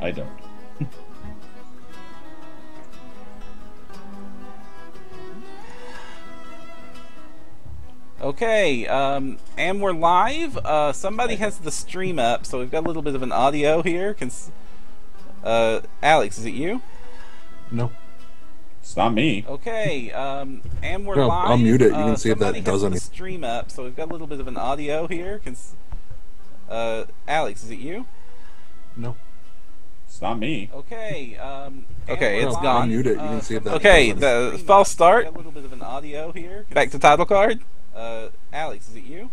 I don't. Okay, and we're live. Somebody has the stream up, so we've got a little bit of an audio here. Alex, is it you? No. It's not me. Okay, and we're No, live. I'll mute it. You can see if Somebody that does has the anything. stream up, so we've got a little bit of an audio here. Alex, is it you? No. It's not me. Okay, Okay, it's no, gone. I'll mute it. You can see if that Okay, does the anything. false start. Got a little bit of an audio here. Back to title card. Alex, is it you?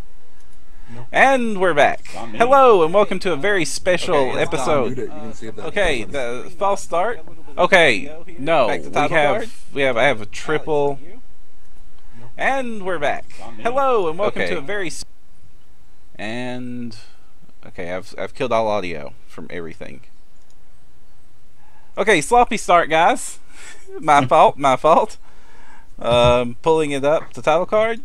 No. And we're back. Not me. Hello, and welcome to a very special I'll episode. mute it. You can see if that Okay, does anything. the false start. Okay, no, I have a triple. And we're back. Hello, and welcome to a very. And okay, I've killed all audio from everything. Okay, sloppy start, guys. My fault. My fault. Pulling it up to title card.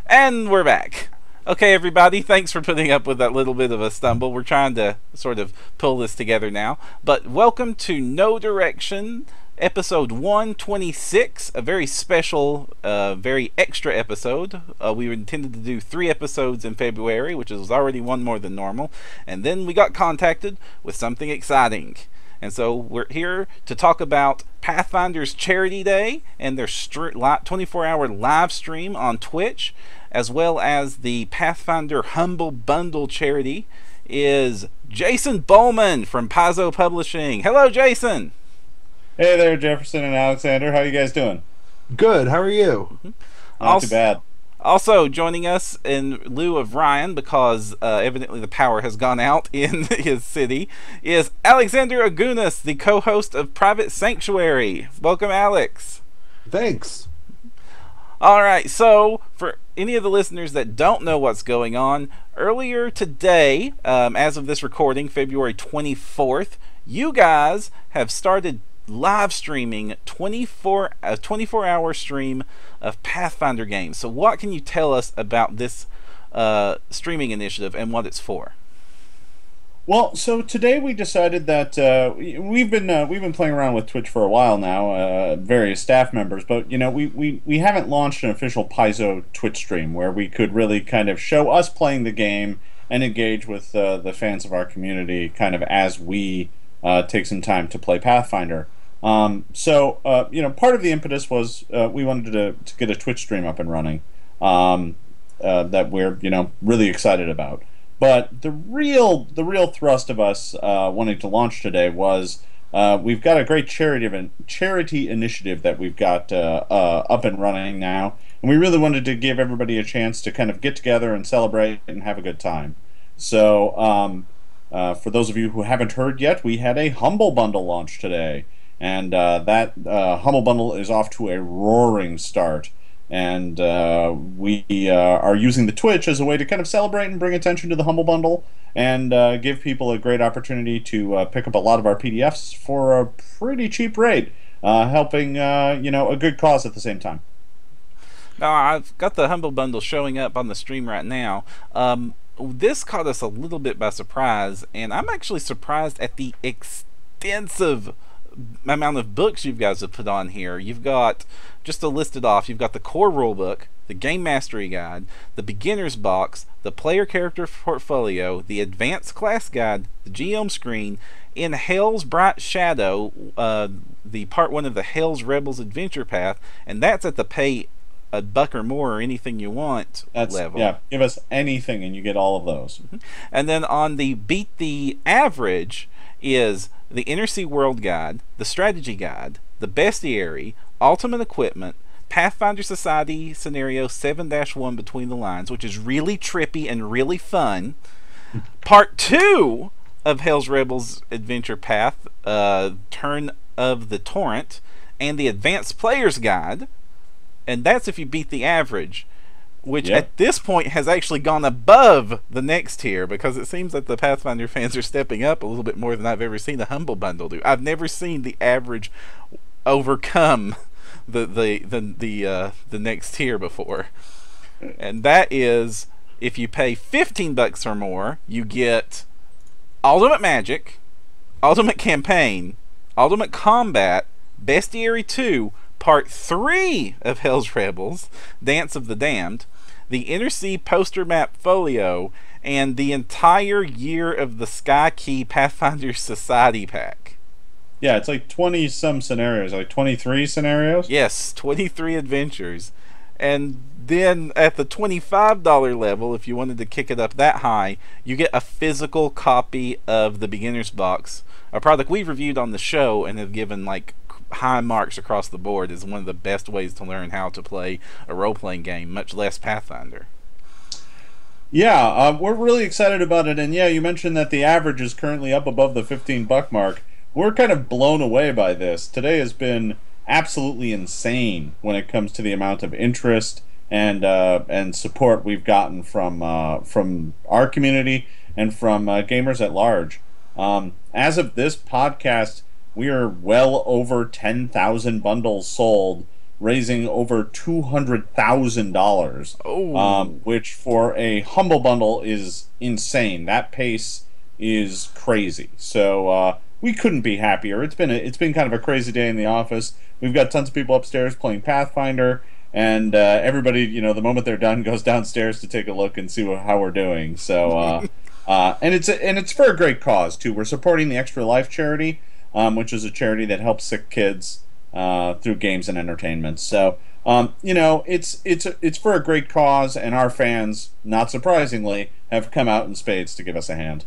And we're back. Okay, everybody, thanks for putting up with that little bit of a stumble. We're trying to sort of pull this together now. But welcome to No Direction, episode 126, a very special, very extra episode. We were intended to do 3 episodes in February, which is already one more than normal. And then we got contacted with something exciting. And so we're here to talk about Pathfinder's Charity Day and their 24-hour live stream on Twitch, as well as the Pathfinder Humble Bundle charity is Jason Bowman from Paizo Publishing. Hello, Jason. Hey there, Jefferson and Alexander. How you guys doing? Good. How are you? Not too bad. Also joining us in lieu of Ryan, because evidently the power has gone out in his city, is Alexander Agunas, the co-host of Private Sanctuary. Welcome, Alex. Thanks. Alright, so for any of the listeners that don't know what's going on, earlier today, as of this recording, February 24th, you guys have started live streaming a 24-hour stream of Pathfinder games. So what can you tell us about this streaming initiative and what it's for? Well, so today we decided that we've been playing around with Twitch for a while now, various staff members, but we haven't launched an official Paizo Twitch stream where we could really kind of show us playing the game and engage with the fans of our community kind of as we take some time to play Pathfinder. So part of the impetus was we wanted to get a Twitch stream up and running that we're really excited about. But the real thrust of us wanting to launch today was we've got a great charity initiative that we've got up and running now, and we really wanted to give everybody a chance to kind of get together and celebrate and have a good time. So for those of you who haven't heard yet, we had a Humble Bundle launch today. And that Humble Bundle is off to a roaring start. And we are using the Twitch as a way to kind of celebrate and bring attention to the Humble Bundle and give people a great opportunity to pick up a lot of our PDFs for a pretty cheap rate, helping a good cause at the same time. Now, I've got the Humble Bundle showing up on the stream right now. This caught us a little bit by surprise, and I'm actually surprised at the extensive amount of books you guys have put on here. You've got, just to list it off, you've got the core rulebook, the game mastery guide, the beginner's box, the player character portfolio, the advanced class guide, the GM screen, In Hell's Bright Shadow, the part 1 of the Hell's Rebels Adventure Path, and that's at the pay a $1 or more or anything you want level. Yeah, give us anything and you get all of those. And then on the Beat the Average is the Inner Sea World Guide, the Strategy Guide, the Bestiary, Ultimate Equipment, Pathfinder Society Scenario 7-1 Between the Lines, which is really trippy and really fun. Part 2 of Hell's Rebels Adventure Path, Turn of the Torrent, and the Advanced Player's Guide. And that's if you beat the average, which at this point has actually gone above the next tier, because it seems that the Pathfinder fans are stepping up a little bit more than I've ever seen a Humble Bundle do. I've never seen the average overcome the next tier before, and that is if you pay $15 or more, you get Ultimate Magic, Ultimate Campaign, Ultimate Combat, Bestiary 2, Part 3 of Hell's Rebels, Dance of the Damned, the Inner Sea Poster Map Folio, and the entire Year of the Sky Key Pathfinder Society Pack. Yeah, it's like 20 some scenarios, like 23 scenarios. Yes, 23 adventures. And then at the $25 level, if you wanted to kick it up that high, you get a physical copy of the Beginner's Box, a product we've reviewed on the show and have given like high marks across the board as one of the best ways to learn how to play a role-playing game, much less Pathfinder. Yeah, we're really excited about it. And yeah, you mentioned that the average is currently up above the $15 mark. We're kind of blown away by this. Today has been absolutely insane when it comes to the amount of interest and support we've gotten from our community and from gamers at large. As of this podcast, we are well over 10,000 bundles sold, raising over $200,000. Oh. Which for a humble bundle is insane. That pace is crazy. So we couldn't be happier. It's been kind of a crazy day in the office. We've got tons of people upstairs playing Pathfinder, and everybody, the moment they're done, goes downstairs to take a look and see how we're doing. So, and it's for a great cause too. We're supporting the Extra Life charity, which is a charity that helps sick kids through games and entertainment. So, it's for a great cause, and our fans, not surprisingly, have come out in spades to give us a hand.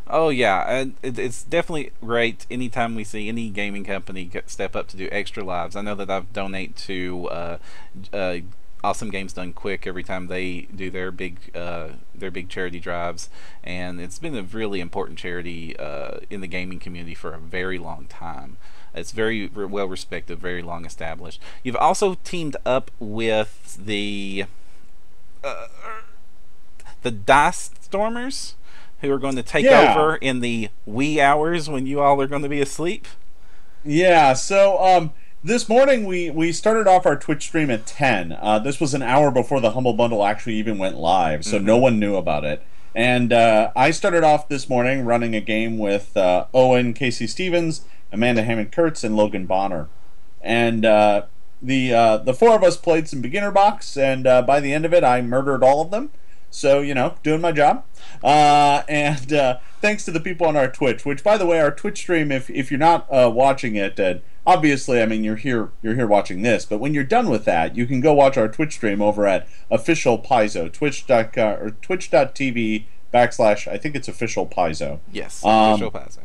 Oh yeah, and it's definitely great anytime we see any gaming company step up to do extra lives. I know that I've donated to Awesome Games Done Quick every time they do their big charity drives, and it's been a really important charity in the gaming community for a very long time. It's very well respected, very long established. You've also teamed up with the Dice Stormers, who are going to take over in the wee hours when you all are going to be asleep. Yeah, so this morning we started off our Twitch stream at 10. This was an hour before the Humble Bundle actually even went live, so no one knew about it. And I started off this morning running a game with Owen Casey Stevens, Amanda Hammond-Kurtz, and Logan Bonner. And the four of us played some beginner box, and by the end of it I murdered all of them. So, doing my job. And thanks to the people on our Twitch, which, by the way, our Twitch stream, if you're not watching it, obviously, I mean, you're here watching this, but when you're done with that, you can go watch our Twitch stream over at Official Paizo, twitch.tv / I think it's Official Paizo. Yes, Official Paizo.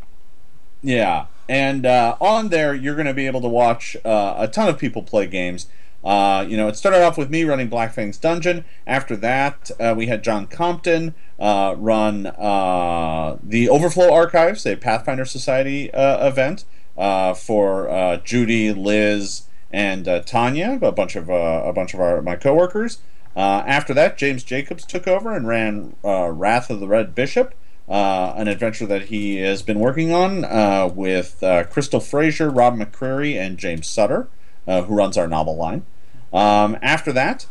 Yeah, and on there, you're going to be able to watch a ton of people play games. It started off with me running Black Fang's Dungeon. After that, we had John Compton run the Overflow Archives, a Pathfinder Society event for Judy, Liz, and Tanya, a bunch of my coworkers. After that, James Jacobs took over and ran Wrath of the Red Bishop, an adventure that he has been working on with Crystal Frazier, Rob McCreary, and James Sutter, who runs our novel line. After that,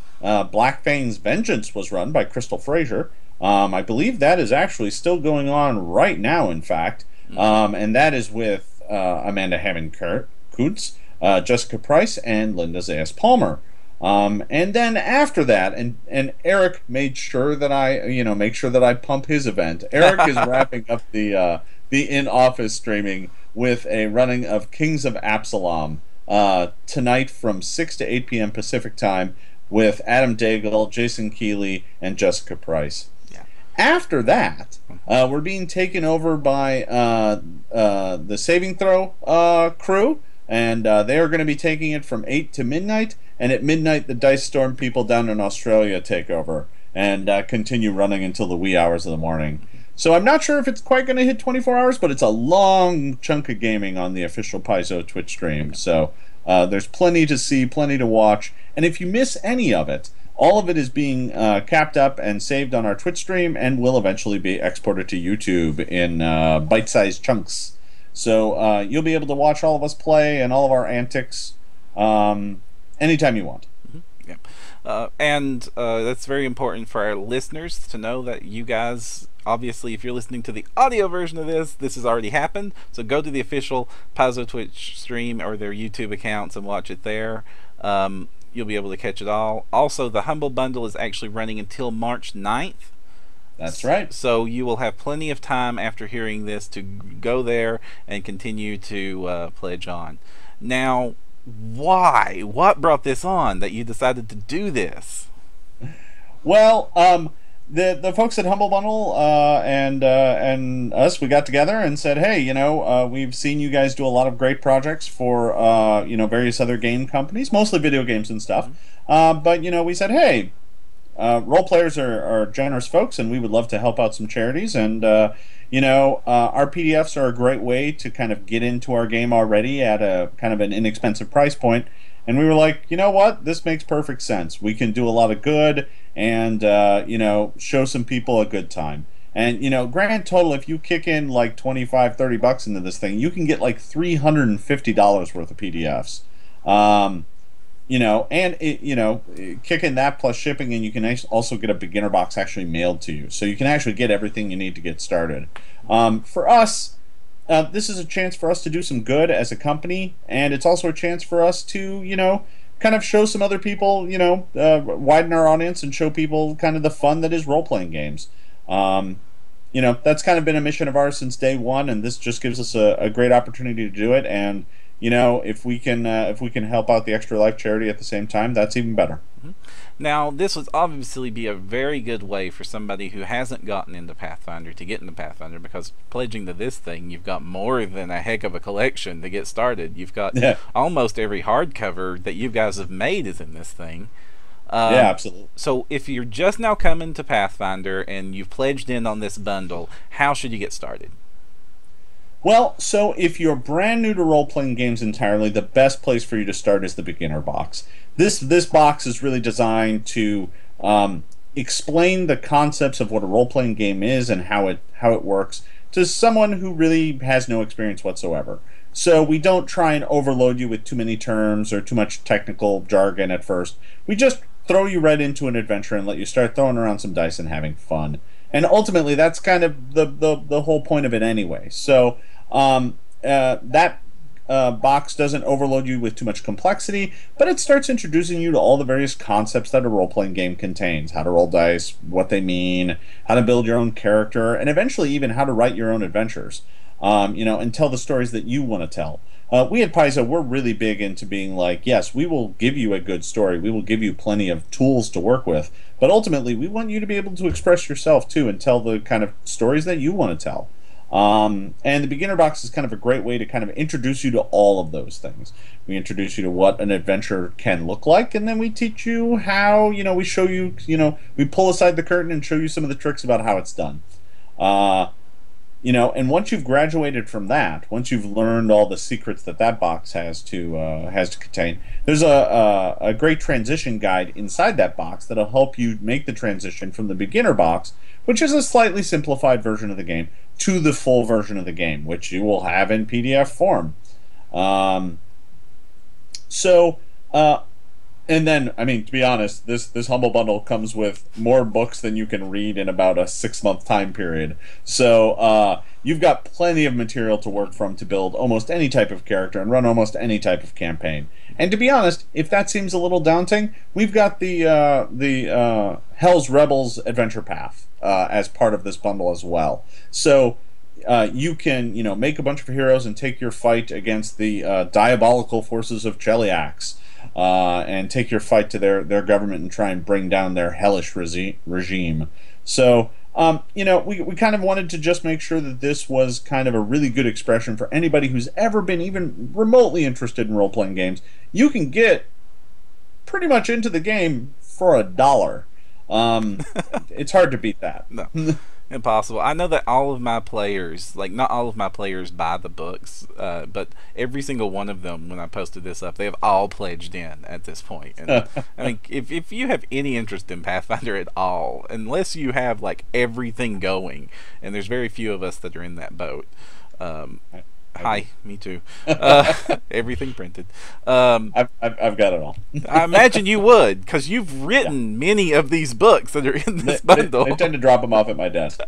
Black Fang's Vengeance was run by Crystal Frazier. I believe that is actually still going on right now, in fact. And that is with Amanda Hammond-Kurtz, Jessica Price, and Linda Zayas Palmer. And then after that, and Eric made sure that I pump his event. Eric is wrapping up the in-office streaming with a running of Kings of Absalom tonight from 6 to 8 p.m. Pacific time with Adam Daigle, Jason Keeley, and Jessica Price. Yeah. After that, we're being taken over by the Saving Throw crew, and they are going to be taking it from 8 to midnight, and at midnight the Dice Storm people down in Australia take over and continue running until the wee hours of the morning. So I'm not sure if it's quite going to hit 24 hours, but it's a long chunk of gaming on the Official Paizo Twitch stream. So there's plenty to see, plenty to watch. And if you miss any of it, all of it is being capped up and saved on our Twitch stream and will eventually be exported to YouTube in bite-sized chunks. So you'll be able to watch all of us play and all of our antics anytime you want. Yeah. And that's very important for our listeners to know that you guys, obviously, if you're listening to the audio version of this has already happened. So go to the official Paizo Twitch stream or their YouTube accounts and watch it there. You'll be able to catch it all. Also, the Humble Bundle is actually running until March 9th. That's right. So you will have plenty of time after hearing this to go there and continue to pledge on. Now, why? What brought this on that you decided to do this? Well, the folks at Humble Bundle and us, we got together and said, hey, we've seen you guys do a lot of great projects for various other game companies, mostly video games and stuff. But we said, hey, role players are generous folks, and we would love to help out some charities. And our PDFs are a great way to kind of get into our game already at a kind of an inexpensive price point. And we were like, you know what? This makes perfect sense. We can do a lot of good and, show some people a good time. And, grand total, if you kick in like $25-30 into this thing, you can get like $350 worth of PDFs. Kick in that plus shipping, and you can also get a beginner box actually mailed to you. So you can actually get everything you need to get started. For us, this is a chance for us to do some good as a company, and it's also a chance for us to, kind of show some other people, widen our audience and show people kind of the fun that is role-playing games. That's kind of been a mission of ours since day one, and this just gives us a great opportunity to do it. And if we can help out the Extra Life charity at the same time, that's even better. Now, this would obviously be a very good way for somebody who hasn't gotten into Pathfinder to get into Pathfinder, because pledging to this thing, you've got more than a heck of a collection to get started. You've got almost every hardcover that you guys have made is in this thing. Absolutely. So if you're just now coming to Pathfinder and you've pledged in on this bundle, how should you get started? Well, so if you're brand new to role-playing games entirely, the best place for you to start is the beginner box. This box is really designed to explain the concepts of what a role-playing game is and how it works to someone who really has no experience whatsoever. So we don't try and overload you with too many terms or too much technical jargon at first. We just throw you right into an adventure and let you start throwing around some dice and having fun. And ultimately, that's kind of the whole point of it anyway. So that box doesn't overload you with too much complexity, but it starts introducing you to all the various concepts that a role-playing game contains. How to roll dice, what they mean, how to build your own character, and eventually even how to write your own adventures, and tell the stories that you want to tell. We at Paizo, we're really big into being like, yes, we will give you a good story. We will give you plenty of tools to work with. But ultimately, we want you to be able to express yourself, too, and tell the kind of stories that you want to tell. And the beginner box is kind of a great way to kind of introduce you to all of those things. We introduce you to what an adventure can look like, and then we teach you how, we show you, we pull aside the curtain and show you some of the tricks about how it's done. And once you've graduated from that, once you've learned all the secrets that box has to contain, there's a great transition guide inside that box that'll help you make the transition from the beginner box, which is a slightly simplified version of the game, to the full version of the game, which you will have in PDF form. And then, to be honest, this Humble Bundle comes with more books than you can read in about a 6-month time period. So you've got plenty of material to work from to build almost any type of character and run almost any type of campaign. And to be honest, if that seems a little daunting, we've got the Hell's Rebels Adventure Path as part of this bundle as well. So you can, make a bunch of heroes and take your fight against the diabolical forces of Cheliax. And take your fight to their government and try and bring down their hellish regime. So, we kind of wanted to just make sure that this was kind of a really good expression for anybody who's ever been even remotely interested in role-playing games. You can get pretty much into the game for $1. It's hard to beat that. No. Impossible. I know that all of my players, not all of my players buy the books, but every single one of them, when I posted this up, they have all pledged in at this point. And if you have any interest in Pathfinder at all, unless you have everything going, and there's very few of us that are in that boat, Hi, me too. Everything printed. I've got it all. I imagine you would, because you've Yeah. written many of these books that are in this I bundle. tend to drop them off at my desk.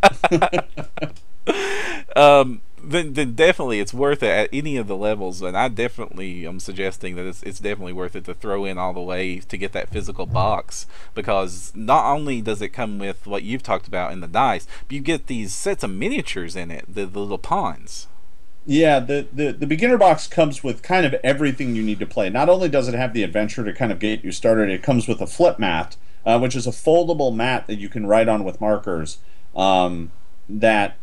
Then definitely it's worth it at any of the levels, and I definitely am suggesting that it's definitely worth it to throw in all the way to get that physical box, because not only does it come with what you've talked about in the dice, but you get these sets of miniatures in it, the little pawns. Yeah, the beginner box comes with kind of everything you need to play. Not only does it have the adventure to kind of get you started, it comes with a flip mat, which is a foldable mat that you can write on with markers. That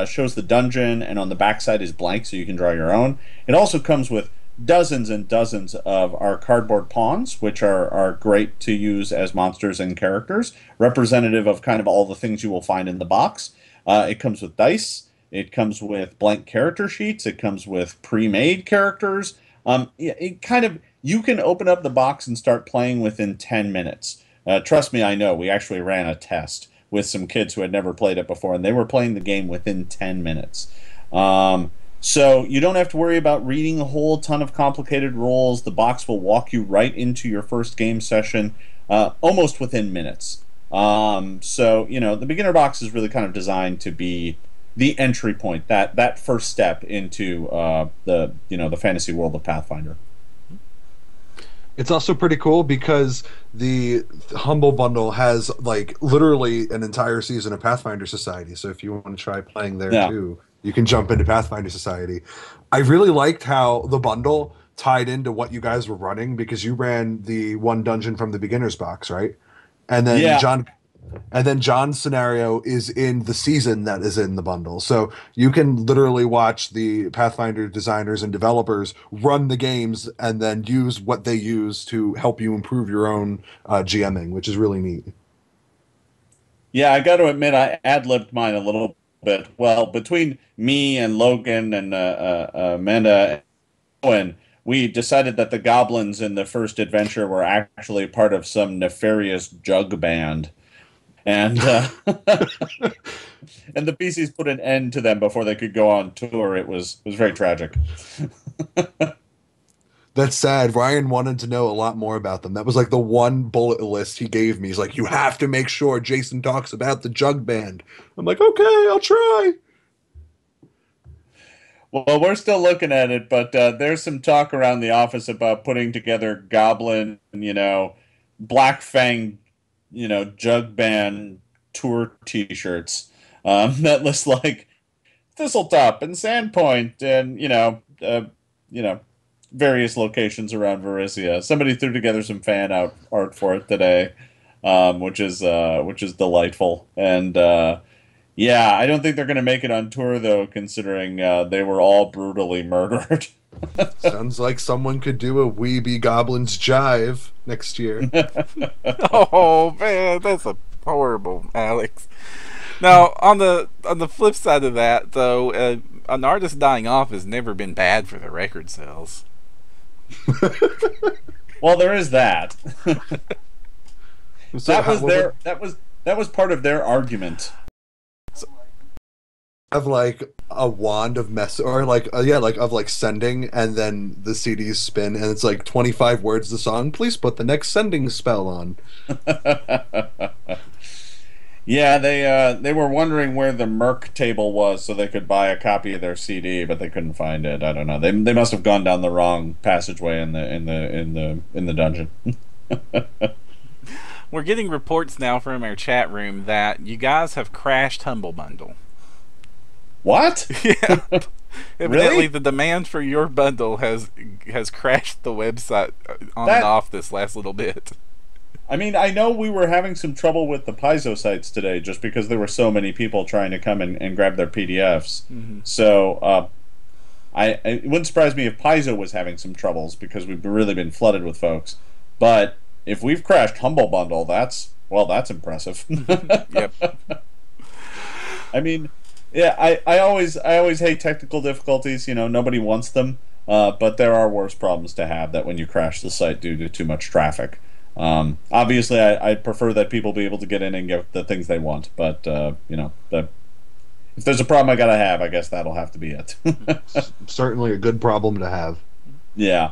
shows the dungeon, and on the backside is blank, so you can draw your own. It also comes with dozens and dozens of our cardboard pawns, which are great to use as monsters and characters, representative of kind of all the things you will find in the box. It comes with dice. It comes with blank character sheets. It comes with pre-made characters. It kind of, you can open up the box and start playing within 10 minutes. Trust me, I know. We actually ran a test with some kids who had never played it before, and they were playing the game within 10 minutes. So you don't have to worry about reading a whole ton of complicated rules. The box will walk you right into your first game session almost within minutes. So, the beginner box is really kind of designed to be the entry point, that first step into the fantasy world of Pathfinder. It's also pretty cool because the Humble Bundle has like literally an entire season of Pathfinder Society. So if you want to try playing there Yeah. too, you can jump into Pathfinder Society. I really liked how the bundle tied into what you guys were running because you ran the one dungeon from the beginner's box, right? And then Yeah. John's scenario is in the season that is in the bundle. So you can literally watch the Pathfinder designers and developers run the games and then use what they use to help you improve your own GMing, which is really neat. Yeah, I got to admit, I ad-libbed mine a little bit. Well, between me and Logan and Amanda and Owen, we decided that the goblins in the first adventure were actually part of some nefarious jug band. And and the PCs put an end to them before they could go on tour. It was very tragic. That's sad. Ryan wanted to know a lot more about them. That was like the one bullet list he gave me. He's like, you have to make sure Jason talks about the jug band. I'm like, okay, I'll try. Well, we're still looking at it, but there's some talk around the office about putting together Goblin, Black Fang, Jug Band tour T-shirts that list like Thistletop and Sandpoint and various locations around Varisia. Somebody threw together some art for it today, which is delightful. And yeah, I don't think they're going to make it on tour though, considering they were all brutally murdered. Sounds like someone could do a We Be Goblins jive next year. Oh man, that's a horrible, Alex. Now, on the flip side of that, though, an artist dying off has never been bad for the record sales. Well, there is that. So that was part of their argument. have like a wand of mess or like of like sending, and then the CDs spin and it's like 25 words the song. Please put the next sending spell on. Yeah, they were wondering where the Merc table was so they could buy a copy of their CD, but they couldn't find it. I don't know. They must have gone down the wrong passageway in the dungeon. We're getting reports now from our chat room that you guys have crashed Humble Bundle. What? Yeah. Evidently, Really? the demand for your bundle has crashed the website on That- and off this last little bit. I mean, I know we were having some trouble with the Paizo sites today just because there were so many people trying to come and grab their PDFs. Mm-hmm. So it wouldn't surprise me if Paizo was having some troubles because we've really been flooded with folks. But if we've crashed Humble Bundle, that's impressive. Yep. I mean, yeah, I always hate technical difficulties. You know, nobody wants them, but there are worse problems to have that when you crash the site due to too much traffic. Obviously, I prefer that people be able to get in and get the things they want, but if If there's a problem I gotta have, I guess that'll have to be it. Certainly a good problem to have. Yeah.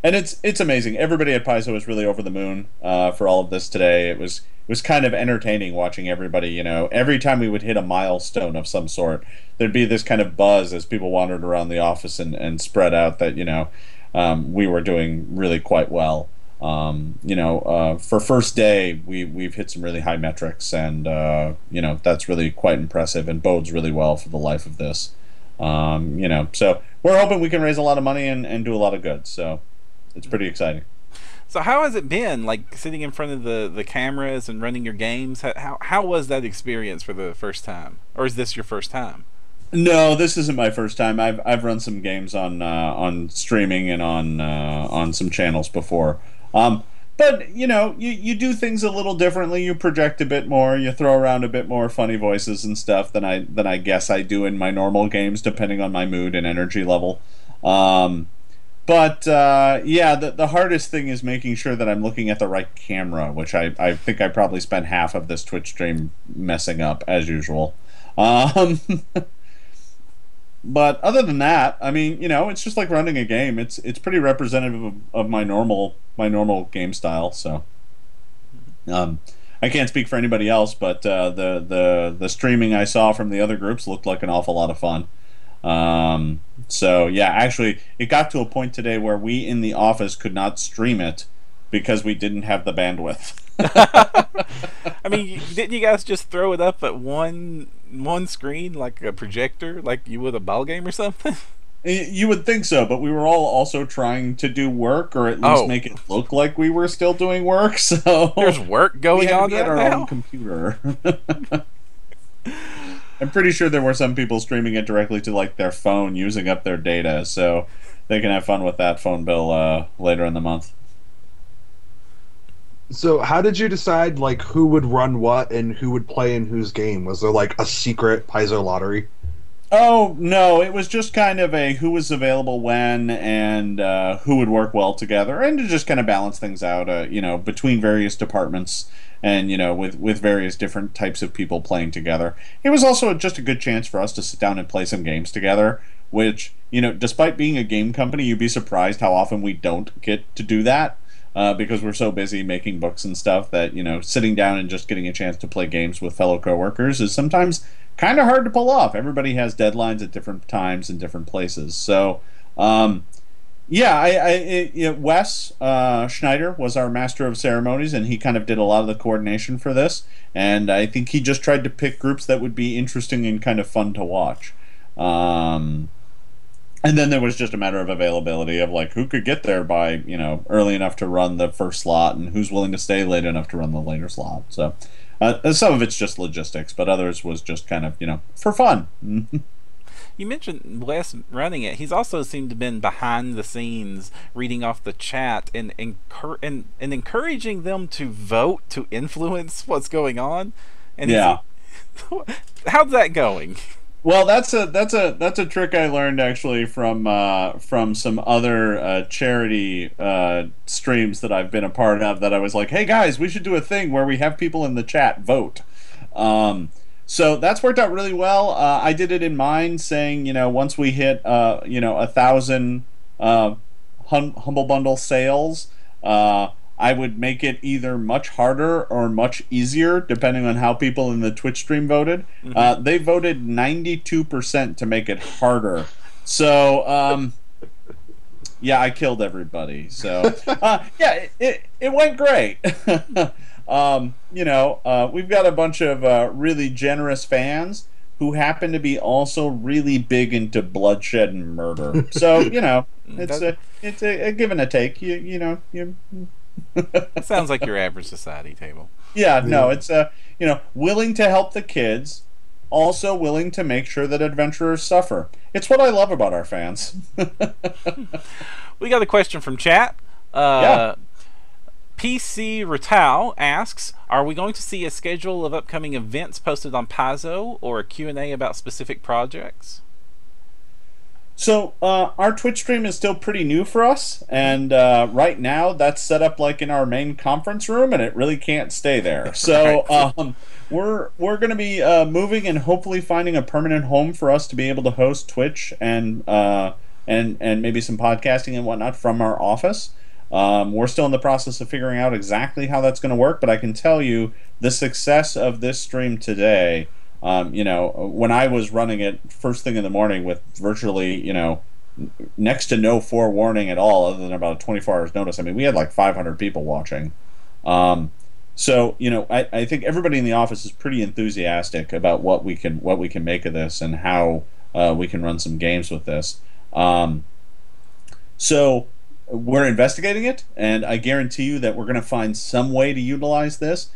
And it's amazing. Everybody at Paizo was really over the moon for all of this today. It was kind of entertaining watching everybody. Every time we would hit a milestone of some sort, there'd be this kind of buzz as people wandered around the office and spread out that we were doing really quite well. For first day, we've hit some really high metrics, and that's really quite impressive and bodes really well for the life of this. So we're hoping we can raise a lot of money and do a lot of good. So it's pretty exciting. So how has it been, like sitting in front of the cameras and running your games? How was that experience for the first time, or is this your first time? No, this isn't my first time. I've run some games on streaming and on some channels before. But you do things a little differently. You project a bit more. You throw around a bit more funny voices and stuff than I guess I do in my normal games, depending on my mood and energy level. But yeah, the hardest thing is making sure that I'm looking at the right camera, which I think I probably spent half of this Twitch stream messing up as usual. Um, but other than that, I mean, it's just like running a game. It's pretty representative of my normal game style. So I can't speak for anybody else, but the streaming I saw from the other groups looked like an awful lot of fun. So yeah, actually, it got to a point today where we in the office could not stream it because we didn't have the bandwidth. I mean, didn't you guys just throw it up at one screen like a projector, like you would a ball game or something? You would think so, but we were all also trying to do work, or at least Oh, make it look like we were still doing work. So there's work we going had to on be at right our own now. computer. I'm pretty sure there were some people streaming it directly to like their phone, using up their data, so they can have fun with that phone bill later in the month. So, how did you decide like who would run what and who would play in whose game? Was there like a secret Paizo lottery? Oh no, it was just kind of a who was available when and who would work well together, and to just kind of balance things out, between various departments and with various different types of people playing together. It was also just a good chance for us to sit down and play some games together. Which despite being a game company, you'd be surprised how often we don't get to do that. Because we're so busy making books and stuff that sitting down and just getting a chance to play games with fellow coworkers is sometimes kind of hard to pull off. Everybody has deadlines at different times and different places. So, yeah, Wes Schneider was our master of ceremonies, and he kind of did a lot of the coordination for this. And I think he just tried to pick groups that would be interesting and kind of fun to watch. And then there was just a matter of availability of like who could get there by early enough to run the first slot and who's willing to stay late enough to run the later slot. So some of it's just logistics, but others was just kind of for fun. You mentioned Wes running it. He's also seemed to have been behind the scenes, reading off the chat and encouraging them to vote to influence what's going on. And Yeah. how's that going? Well, that's a trick I learned actually from some other charity streams that I've been a part of. That I was like, hey guys, we should do a thing where we have people in the chat vote. So that's worked out really well. I did it in mine, saying once we hit 1,000 Humble Bundle sales. I would make it either much harder or much easier, depending on how people in the Twitch stream voted. They voted 92% to make it harder. So, yeah, I killed everybody. So, yeah, it went great. We've got a bunch of really generous fans who happen to be also really big into bloodshed and murder. So, it's a give and a take. You It sounds like your average society table. Yeah, no, it's willing to help the kids, also willing to make sure that adventurers suffer. It's what I love about our fans. We got a question from chat. Yeah. PC Ratal asks, are we going to see a schedule of upcoming events posted on Paizo or a Q&A about specific projects? So our Twitch stream is still pretty new for us, and right now that's set up like in our main conference room, and it really can't stay there. So Right. we're going to be moving and hopefully finding a permanent home for us to be able to host Twitch and maybe some podcasting and whatnot from our office. We're still in the process of figuring out exactly how that's going to work, but I can tell you the success of this stream today. When I was running it first thing in the morning with virtually, next to no forewarning at all, other than about 24 hours notice. I mean, we had like 500 people watching. Um, I think everybody in the office is pretty enthusiastic about what we can make of this and how we can run some games with this. Um, so we're investigating it, and I guarantee you that we're going to find some way to utilize this.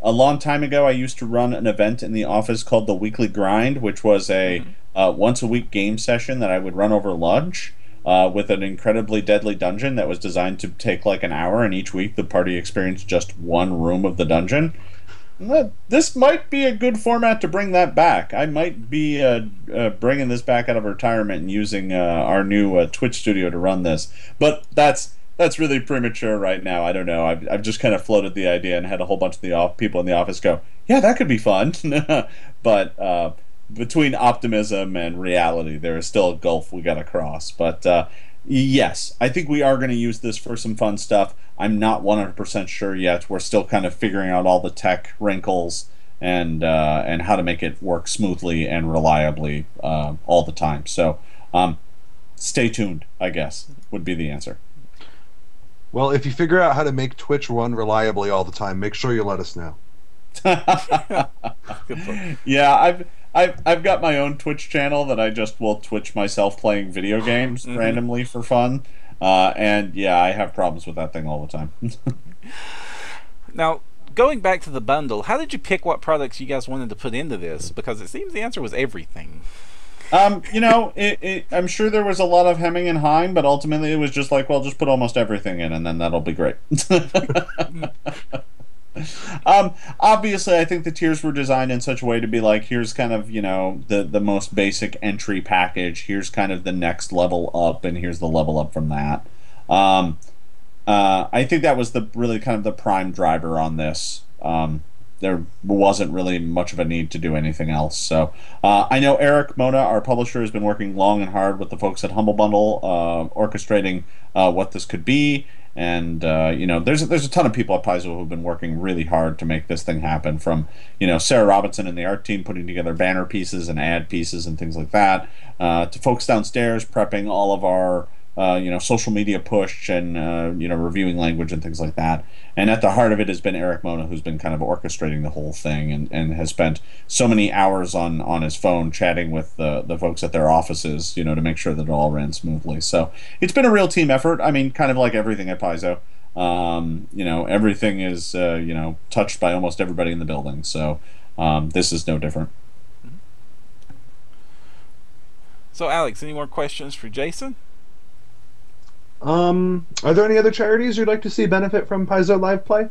A long time ago, I used to run an event in the office called the Weekly Grind, which was a Mhm. once a week game session that I would run over lunch with an incredibly deadly dungeon that was designed to take like an hour, and each week the party experienced just one room of the dungeon. This might be a good format to bring that back. I might be bringing this back out of retirement and using our new Twitch studio to run this. But that's really premature right now. I don't know. I've just kind of floated the idea and had a whole bunch of the people in the office go, "Yeah, that could be fun." But between optimism and reality, there is still a gulf we got to cross. But yes, I think we are going to use this for some fun stuff. I'm not 100% sure yet. We're still kind of figuring out all the tech wrinkles and how to make it work smoothly and reliably all the time. So stay tuned, I guess, would be the answer. Well, if you figure out how to make Twitch run reliably all the time, make sure you let us know. Good point. Yeah, I've got my own Twitch channel that I just will Twitch myself playing video games Hmm. randomly for fun. And yeah, I have problems with that thing all the time. Now, going back to the bundle, how did you pick what products you guys wanted to put into this? Because it seems the answer was everything. I'm sure there was a lot of hemming and hawing, but ultimately it was just like, well, just put almost everything in, and then that'll be great. Obviously, I think the tiers were designed in such a way to be like, here's kind of, the most basic entry package. Here's kind of the next level up, and here's the level up from that. Um, I think that was the really kind of the prime driver on this. There wasn't really much of a need to do anything else. So I know Eric Mona, our publisher, has been working long and hard with the folks at Humble Bundle, orchestrating what this could be. And there's a ton of people at Paizo who've been working really hard to make this thing happen. From Sarah Robinson and the art team putting together banner pieces and ad pieces and things like that, to folks downstairs prepping all of our social media push and reviewing language and things like that. And at the heart of it has been Eric Mona, who's been kind of orchestrating the whole thing and has spent so many hours on his phone chatting with the folks at their offices, to make sure that it all ran smoothly. So it's been a real team effort. I mean, kind of like everything at Paizo. Everything is touched by almost everybody in the building. So this is no different. So, Alex, any more questions for Jason? Are there any other charities you'd like to see benefit from Paizo Live Play?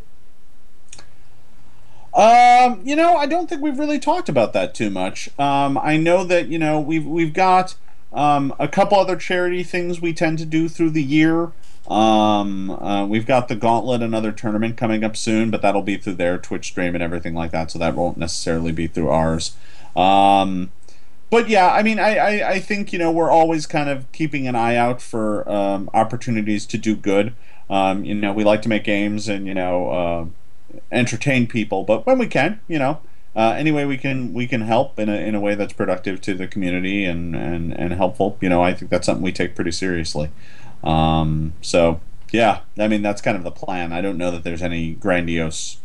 I don't think we've really talked about that too much. I know that we've got a couple other charity things we tend to do through the year. We've got the Gauntlet, another tournament coming up soon, but that'll be through their Twitch stream and everything like that, so that won't necessarily be through ours. But yeah, I mean, I think we're always kind of keeping an eye out for opportunities to do good. We like to make games and entertain people, but when we can, any way we can help in a way that's productive to the community and helpful. I think that's something we take pretty seriously. So yeah, I mean that's kind of the plan. I don't know that there's any grandiose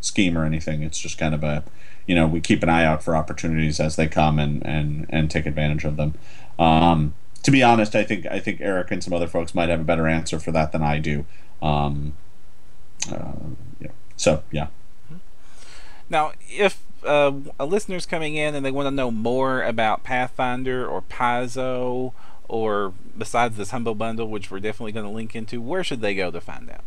scheme or anything. It's just kind of we keep an eye out for opportunities as they come and take advantage of them. To be honest, I think Eric and some other folks might have a better answer for that than I do. Yeah. So yeah. Now, if a listener's coming in and they want to know more about Pathfinder or Paizo, or besides this Humble Bundle, which we're definitely going to link into, where should they go to find out?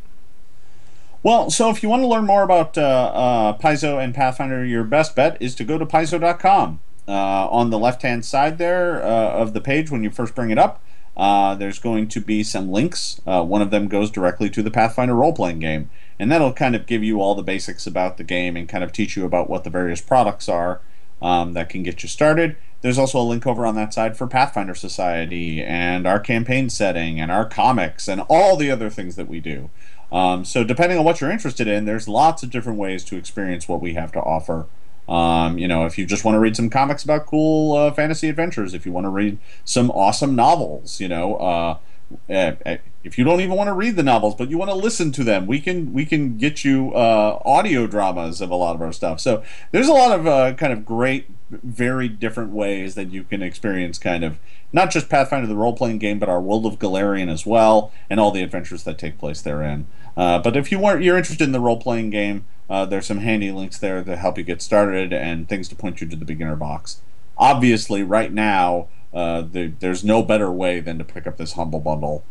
Well, so if you want to learn more about Paizo and Pathfinder, your best bet is to go to Paizo.com. on the left-hand side there of the page when you first bring it up, there's going to be some links. One of them goes directly to the Pathfinder role-playing game, and that'll kind of give you all the basics about the game and kind of teach you about what the various products are that can get you started. There's also a link over on that side for Pathfinder Society and our campaign setting and our comics and all the other things that we do. So depending on what you're interested in, there's lots of different ways to experience what we have to offer. If you just want to read some comics about cool fantasy adventures, if you want to read some awesome novels, if you don't even want to read the novels, but you want to listen to them, we can get you audio dramas of a lot of our stuff. So there's a lot of kind of great, very different ways that you can experience kind of not just Pathfinder the role-playing game, but our World of Galarian as well, and all the adventures that take place therein. But if you're interested in the role-playing game, there's some handy links there to help you get started and things to point you to the beginner box. Obviously, right now, there's no better way than to pick up this Humble Bundle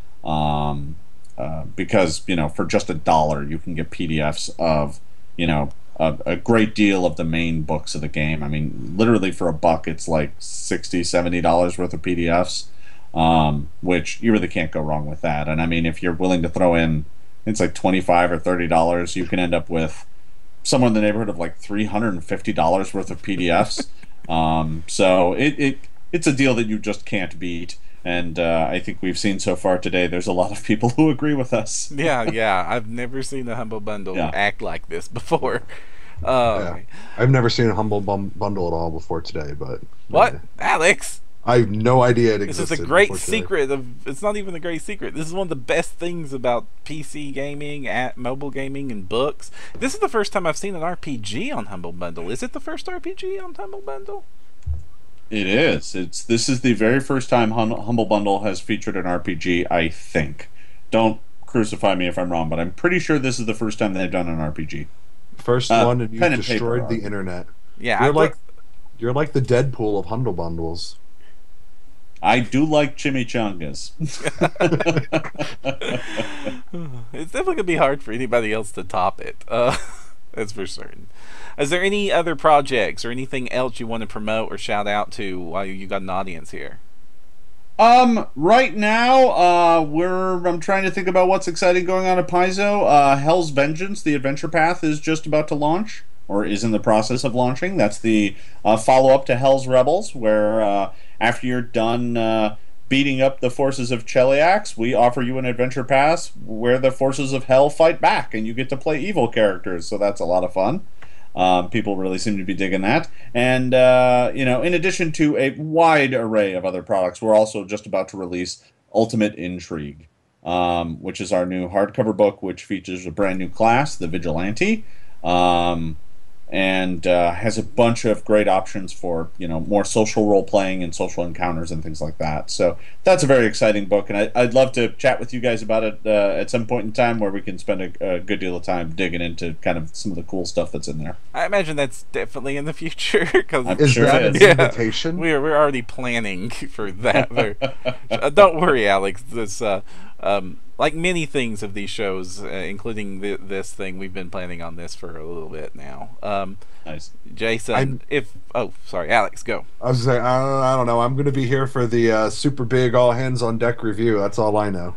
because, for just $1, you can get PDFs of, a great deal of the main books of the game. I mean, literally for $1, it's like $60-$70 worth of PDFs, which you really can't go wrong with that. And I mean, if you're willing to throw in, it's like $25 or $30, you can end up with somewhere in the neighborhood of like $350 worth of PDFs. So it's a deal that you just can't beat. And I think we've seen so far today there's a lot of people who agree with us. Yeah. I've never seen a Humble Bundle act like this before. I've never seen a Humble Bundle at all before today, but... What? Alex? I have no idea it existed. This is a great secret. It's not even a great secret. This is one of the best things about PC gaming, mobile gaming, and books. This is the first time I've seen an RPG on Humble Bundle. Is it the first RPG on Humble Bundle? It is. This is the very first time Humble Bundle has featured an RPG, I think. Don't crucify me if I'm wrong, but I'm pretty sure this is the first time they've done an RPG. First one, and you destroyed the internet. Yeah, you're like the Deadpool of Humble Bundles. I do like chimichangas. It's definitely gonna be hard for anybody else to top it. That's for certain. Is there any other projects or anything else you want to promote or shout out to while you got an audience here? Right now, I'm trying to think about what's exciting going on at Paizo. Hell's Vengeance, the Adventure Path, is just about to launch, or is in the process of launching. That's the follow-up to Hell's Rebels, where after you're done beating up the forces of Cheliax, we offer you an adventure pass where the forces of Hell fight back, and you get to play evil characters, so that's a lot of fun. People really seem to be digging that. And, in addition to a wide array of other products, we're also just about to release Ultimate Intrigue, which is our new hardcover book, which features a brand new class, the Vigilante, and has a bunch of great options for, more social role-playing and social encounters and things like that. So that's a very exciting book, and I'd love to chat with you guys about it at some point in time where we can spend a good deal of time digging into kind of some of the cool stuff that's in there. I imagine that's definitely in the future. Is that an invitation? We're already planning for that. Don't worry, Alex. This like many things of these shows, including this thing, we've been planning on this for a little bit now. Nice. Jason, sorry, Alex, go. I was saying, I don't know. I'm going to be here for the super big all hands on deck review. That's all I know.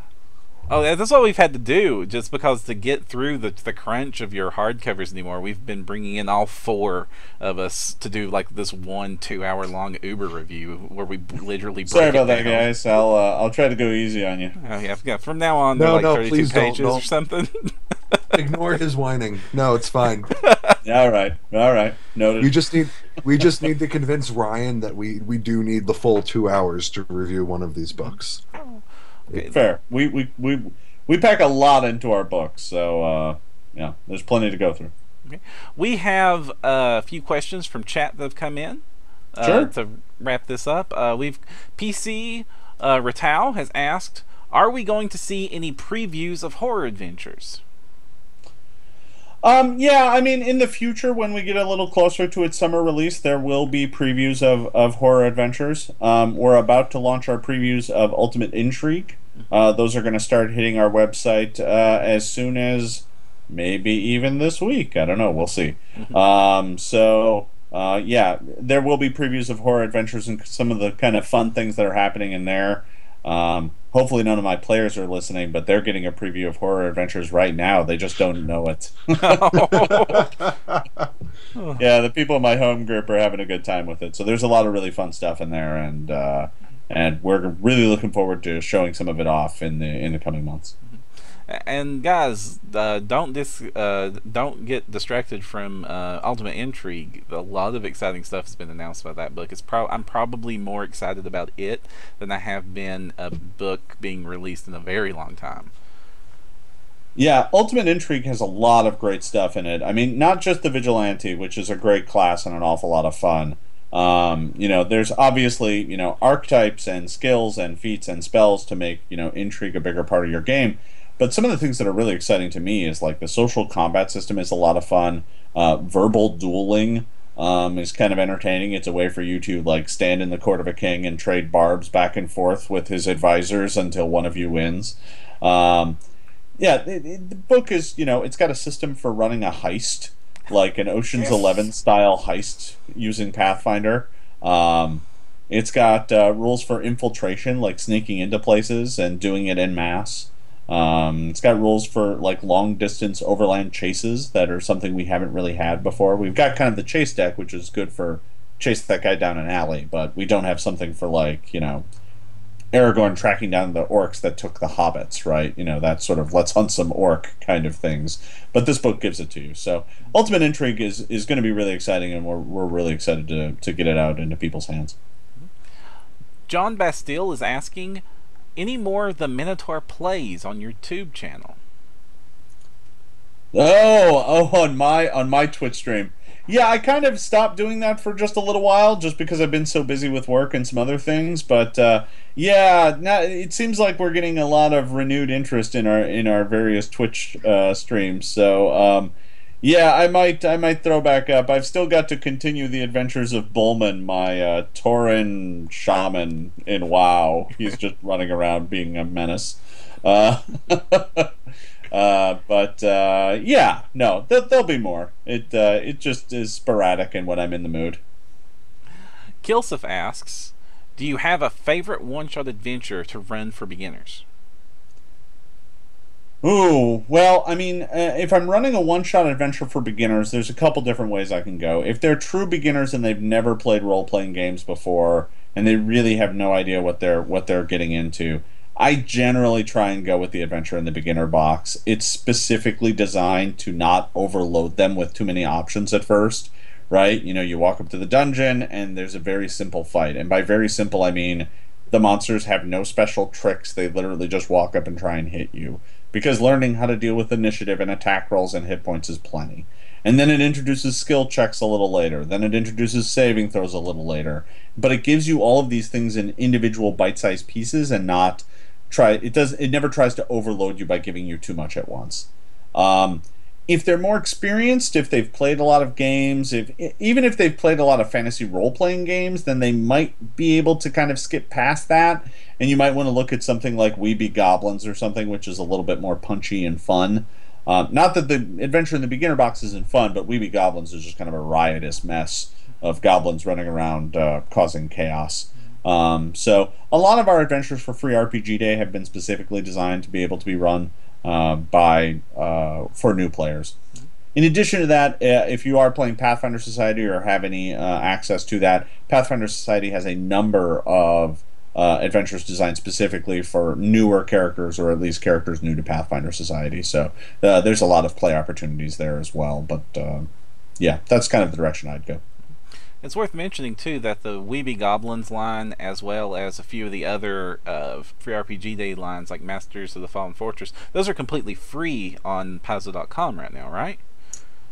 Oh, that's what we've had to do, just because to get through the crunch of your hardcovers anymore, we've been bringing in all four of us to do like this 1-2 hour long Uber review where we literally break Sorry about it that, down. guys. I'll try to go easy on you. Oh, yeah, from now on, No, like 32 please pages don't. or something. Ignore his whining. No, it's fine. All right. Noted. We just need to convince Ryan that we do need the full 2 hours to review one of these books. Okay. Fair. We pack a lot into our books, so there's plenty to go through. Okay. We have a few questions from chat that have come in. Sure. To wrap this up, PC Ratau has asked, "Are we going to see any previews of horror adventures?" Yeah, I mean, in the future, when we get a little closer to its summer release, there will be previews of horror adventures. We're about to launch our previews of Ultimate Intrigue. Those are going to start hitting our website as soon as maybe even this week. I don't know. We'll see. So yeah, there will be previews of horror adventures and some of the kind of fun things that are happening in there. Hopefully, none of my players are listening, but they're getting a preview of horror adventures right now. They just don't know it. Yeah, the people in my home group are having a good time with it. So there's a lot of really fun stuff in there, and we're really looking forward to showing some of it off in the coming months. And guys, don't get distracted from Ultimate Intrigue. A lot of exciting stuff has been announced about that book. I'm probably more excited about it than I have been a book being released in a very long time. Yeah, Ultimate Intrigue has a lot of great stuff in it. I mean, not just the Vigilante, which is a great class and an awful lot of fun. There's obviously, archetypes and skills and feats and spells to make, intrigue a bigger part of your game. But some of the things that are really exciting to me is like the social combat system is a lot of fun. Verbal dueling is kind of entertaining. It's a way for you to like stand in the court of a king and trade barbs back and forth with his advisors until one of you wins. Um, yeah, the book is, it's got a system for running a heist, like an Ocean's Yes. 11 style heist using Pathfinder. Um, it's got rules for infiltration, like sneaking into places and doing it en masse. It's got rules for like long distance overland chases that are something we haven't really had before. We've got kind of the chase deck, which is good for chase that guy down an alley, but we don't have something for like, Aragorn tracking down the orcs that took the hobbits, right? That sort of let's hunt some orc kind of things. But this book gives it to you. So Ultimate Intrigue is going to be really exciting, and we're really excited to get it out into people's hands. John Bastille is asking, any more of the Minotaur plays on your Tube channel? On my Twitch stream. Yeah, I kind of stopped doing that for just a little while, just because I've been so busy with work and some other things. But yeah, now it seems like we're getting a lot of renewed interest in our various Twitch streams. So yeah, I might throw back up. I've still got to continue the adventures of Bullman, my Tauren shaman in WoW. He's just running around being a menace. Uh, but yeah, no, there'll be more. It just is sporadic and when I'm in the mood. Kilsif asks, do you have a favorite one-shot adventure to run for beginners? Ooh, well, I mean, if I'm running a one-shot adventure for beginners, there's a couple different ways I can go. If they're true beginners and they've never played role-playing games before, and they really have no idea what they're getting into, I generally try and go with the adventure in the beginner box. It's specifically designed to not overload them with too many options at first, right? You walk up to the dungeon and there's a very simple fight. And by very simple, I mean the monsters have no special tricks. They literally just walk up and try and hit you. Because learning how to deal with initiative and attack rolls and hit points is plenty. And then it introduces skill checks a little later. Then it introduces saving throws a little later. But it gives you all of these things in individual bite-sized pieces and not it never tries to overload you by giving you too much at once. Um, if they're more experienced, if they've played a lot of games, even if they've played a lot of fantasy role playing games, then they might be able to kind of skip past that, and you might want to look at something like We Be Goblins or something, which is a little bit more punchy and fun. Not that the adventure in the beginner box isn't fun, but We Be Goblins is just kind of a riotous mess of goblins running around causing chaos. So a lot of our adventures for Free RPG Day have been specifically designed to be able to be run by for new players. In addition to that, if you are playing Pathfinder Society or have any access to that, Pathfinder Society has a number of adventures designed specifically for newer characters, or at least characters new to Pathfinder Society. So there's a lot of play opportunities there as well. But yeah, that's kind of the direction I'd go. It's worth mentioning too that the Weeby Goblins line, as well as a few of the other free RPG Day lines like Masters of the Fallen Fortress, those are completely free on Paizo.com right now, right?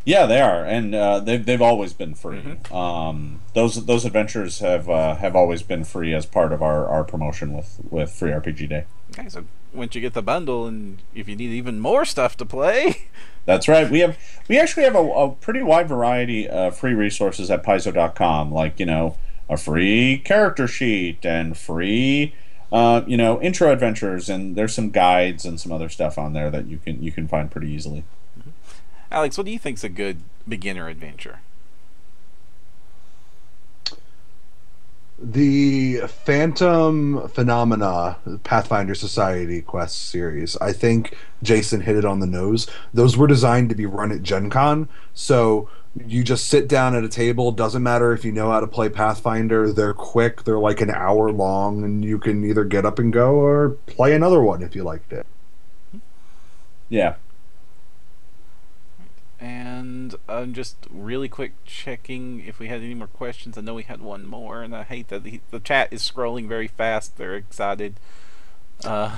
Yeah, they are, and they've always been free. Mm-hmm. Those adventures have always been free as part of our promotion with Free RPG Day. Okay, so once you get the bundle, and if you need even more stuff to play, That's right. We actually have a pretty wide variety of free resources at Paizo.com, like a free character sheet and free intro adventures, and there's some guides and some other stuff on there that you can find pretty easily. Alex, what do you think's a good beginner adventure? The Phantom Phenomena Pathfinder Society quest series, I think Jason hit it on the nose. Those were designed to be run at Gen Con, so you just sit down at a table. Doesn't matter if you know how to play Pathfinder. They're quick. They're like an hour long, and you can either get up and go or play another one if you liked it. Yeah. And I'm just really quick checking if we had any more questions. I know we had one more, and I hate that the chat is scrolling very fast. They're excited. Uh,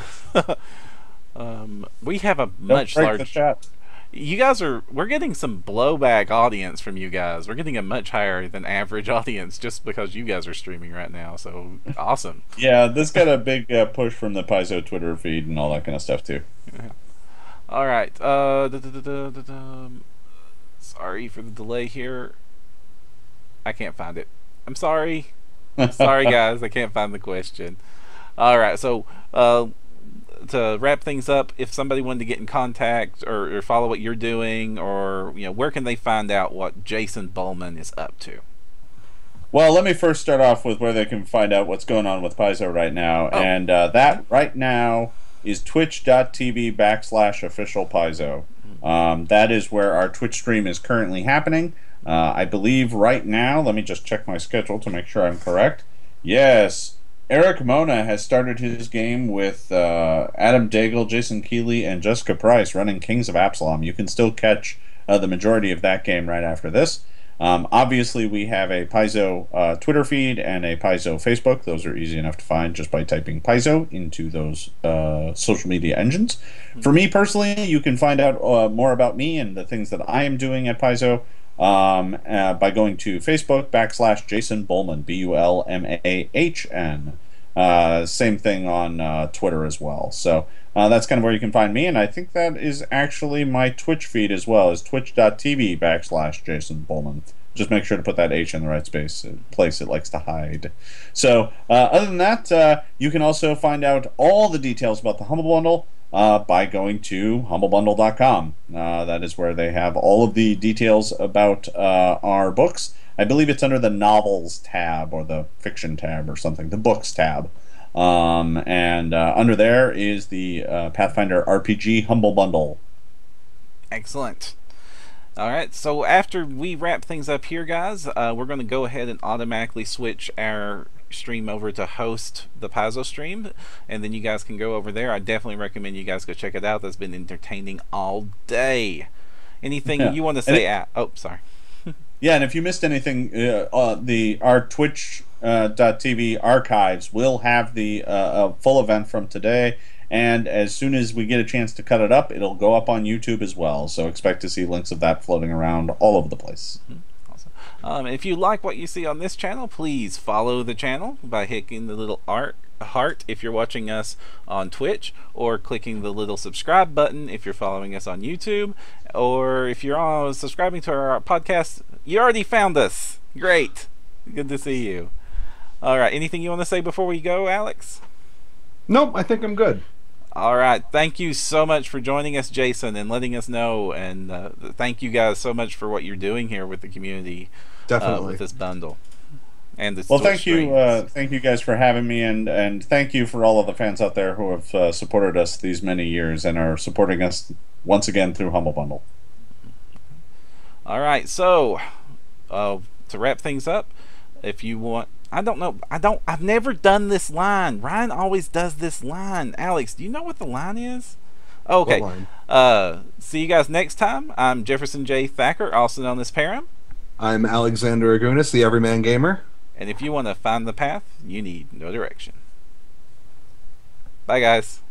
we have a Don't much break the large. chat. You guys are. We're getting some blowback audience from you guys. We're getting a much higher than average audience just because you guys are streaming right now. So awesome. Yeah, this got a big push from the Paizo Twitter feed and all that kind of stuff too. All right. Sorry for the delay here. I can't find it. I'm sorry. Sorry, guys. I can't find the question. All right. So, to wrap things up, if somebody wanted to get in contact or follow what you're doing, or where can they find out what Jason Bowman is up to? Well, let me first start off with where they can find out what's going on with Paizo right now. Oh. And that right now is twitch.tv/official Paizo. That is where our Twitch stream is currently happening. I believe right now, let me just check my schedule to make sure I'm correct. Yes, Eric Mona has started his game with Adam Daigle, Jason Keeley, and Jessica Price running Kings of Absalom. You can still catch the majority of that game right after this. Obviously, we have a Paizo Twitter feed and a Paizo Facebook. Those are easy enough to find just by typing Paizo into those social media engines. For me personally, you can find out more about me and the things that I am doing at Paizo by going to Facebook /Jason Bowman, BULMAHN. Same thing on Twitter as well. So that's kind of where you can find me, and I think that is actually my Twitch feed as well, is twitch.tv /Jason Bowman. Just make sure to put that H in the right place it likes to hide. So other than that, you can also find out all the details about the Humble Bundle by going to humblebundle.com. That is where they have all of the details about our books. I believe it's under the novels tab or the fiction tab or something, the books tab. And under there is the Pathfinder RPG Humble Bundle. Excellent. All right, so after we wrap things up here, guys, we're going to go ahead and automatically switch our stream over to host the Paizo stream, and then you guys can go over there. I definitely recommend you guys go check it out. That's been entertaining all day. Anything you want to say? Oh, sorry. Yeah, and if you missed anything, our Twitch.tv archives will have the full event from today, and as soon as we get a chance to cut it up, it'll go up on YouTube as well. So expect to see links of that floating around all over the place. Awesome. If you like what you see on this channel, please follow the channel by hitting the little heart if you're watching us on Twitch, or clicking the little subscribe button if you're following us on YouTube, or if you're subscribing to our podcast. You already found us. Great. Good to see you. All right. Anything you want to say before we go, Alex? Nope, I think I'm good. All right. Thank you so much for joining us, Jason, and letting us know. And thank you guys so much for what you're doing here with the community. Definitely. With this bundle. And this well, thank you guys for having me, and thank you for all of the fans out there who have supported us these many years and are supporting us once again through Humble Bundle. All right, so to wrap things up, if you want, I've never done this line. Ryan always does this line. Alex, do you know what the line is? Okay. What line? See you guys next time. I'm Jefferson J. Thacker, also known as Param. I'm Alexander Agunas, the Everyman Gamer. And if you want to find the path, you need no direction. Bye, guys.